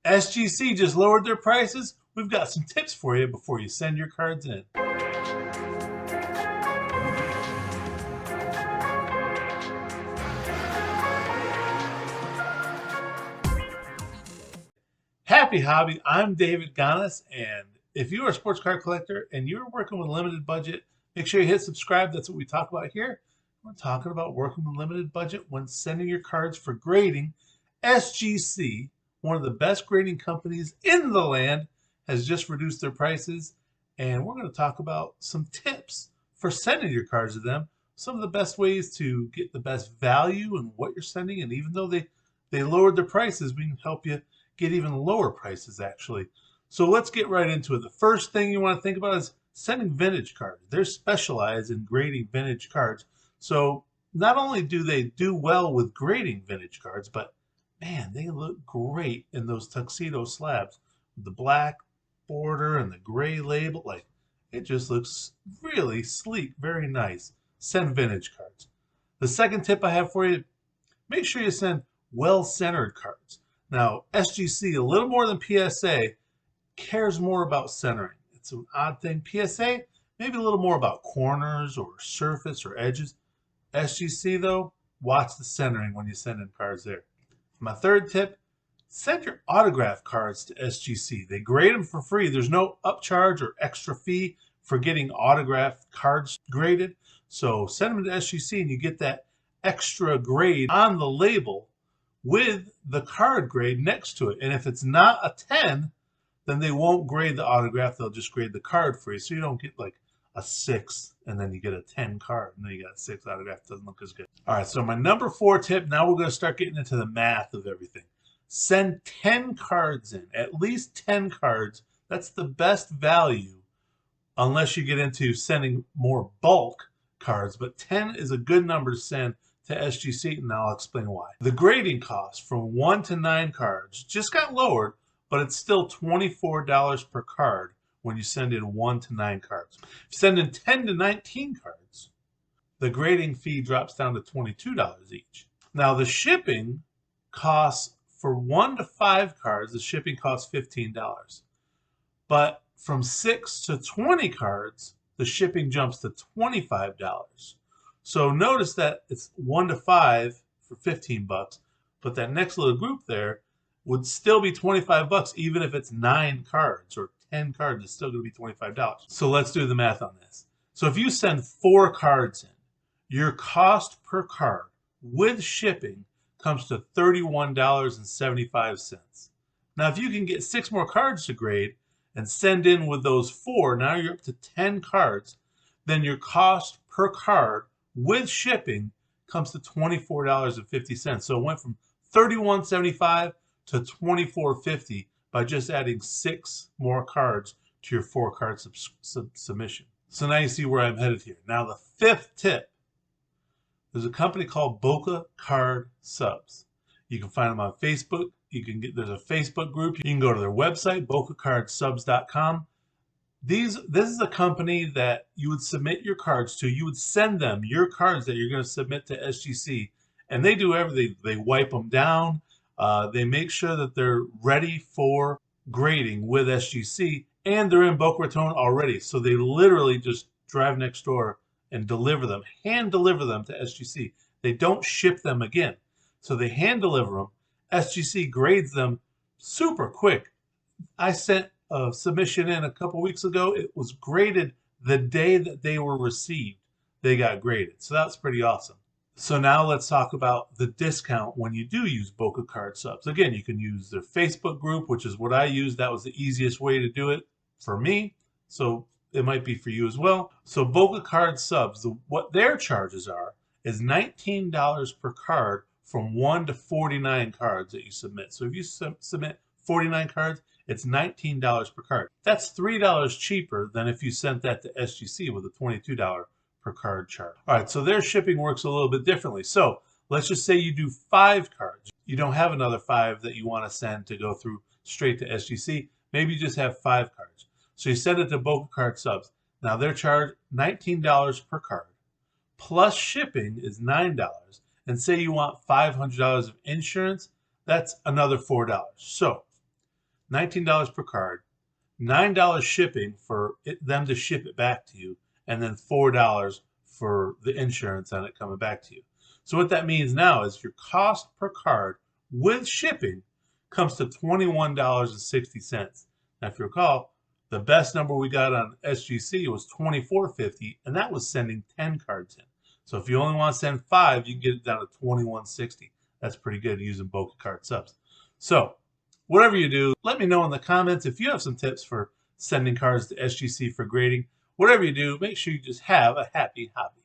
SGC just lowered their prices. We've got some tips for you before you send your cards in. Happy hobby, I'm David Ganas, and if you are a sports card collector and you're working with a limited budget, make sure you hit subscribe. That's what we talk about here. We're talking about working with limited budget when sending your cards for grading. SGC, one of the best grading companies in the land, has just reduced their prices, and we're going to talk about some tips for sending your cards to them, some of the best ways to get the best value in what you're sending, and even though they lowered their prices, we can help you get even lower prices actually. So let's get right into it. The first thing you want to think about is sending vintage cards. They're specialized in grading vintage cards. So not only do they do well with grading vintage cards, but man, they look great in those tuxedo slabs with the black border and the gray label. Like, it just looks really sleek, very nice. Send vintage cards. The second tip I have for you, make sure you send well-centered cards. Now, SGC, a little more than PSA, cares more about centering. It's an odd thing. PSA, maybe a little more about corners or surface or edges. SGC, though, watch the centering when you send in cards there. My third tip, send your autograph cards to SGC. They grade them for free. There's no upcharge or extra fee for getting autograph cards graded. So send them to SGC and you get that extra grade on the label with the card grade next to it. And if it's not a 10, then they won't grade the autograph. They'll just grade the card for you. So you don't get like a 6 and then you get a 10 card and then you got a 6 autograph. Doesn't look as good. All right, so my number 4 tip, now we're going to start getting into the math of everything. Send 10 cards in, at least 10 cards. That's the best value unless you get into sending more bulk cards. But 10 is a good number to send to SGC, and I'll explain why. The grading cost from 1 to 9 cards just got lowered, but it's still $24 per card when you send in 1 to 9 cards. If you send in 10 to 19 cards, the grading fee drops down to $22 each. Now the shipping costs for 1 to 5 cards, the shipping costs $15. But from 6 to 20 cards, the shipping jumps to $25. So notice that it's 1 to 5 for 15 bucks, but that next little group there would still be 25 bucks even if it's 9 cards or 10 cards. It's still going to be $25. So let's do the math on this. So if you send 4 cards in, your cost per card with shipping comes to $31.75. Now if you can get 6 more cards to grade and send in with those 4, now you're up to 10 cards, then your cost per card with shipping comes to $24.50. So it went from $31.75 to $24.50 by just adding 6 more cards to your 4-card submission. So now you see where I'm headed here. Now the 5th tip, there's a company called Boca Card Subs. You can find them on Facebook. There's a Facebook group. You can go to their website, bocacardsubs.com. This is a company that you would submit your cards to. You would send them your cards that you're going to submit to SGC, and they do everything. They wipe them down. They make sure that they're ready for grading with SGC, and they're in Boca Raton already. So they literally just drive next door and deliver them, hand deliver them to SGC. They don't ship them again. So they hand deliver them. SGC grades them super quick. I sent a submission in a couple weeks ago. It was graded the day that they were received. They got graded. So that's pretty awesome. So now let's talk about the discount when you do use Boca Card Subs. Again, you can use their Facebook group, which is what I used. That was the easiest way to do it for me. So it might be for you as well. So Boca Card Subs, what their charges are is $19 per card from 1 to 49 cards that you submit. So if you submit 49 cards, it's $19 per card. That's $3 cheaper than if you sent that to SGC with a $22 per card charge. All right, so their shipping works a little bit differently. So let's just say you do 5 cards. You don't have another 5 that you want to send to go through straight to SGC. Maybe you just have 5 cards. So you send it to Boca Card Subs. Now they're charged $19 per card. Plus shipping is $9. And say you want $500 of insurance, that's another $4. So $19 per card, $9 shipping for them to ship it back to you, and then $4 for the insurance on it coming back to you. So what that means now is your cost per card with shipping comes to $21.60. Now, if you recall, the best number we got on SGC was $24.50, and that was sending 10 cards in. So if you only want to send 5, you can get it down to $21.60. That's pretty good using Boca card subs. So whatever you do, let me know in the comments if you have some tips for sending cards to SGC for grading. Whatever you do, make sure you just have a happy hobby.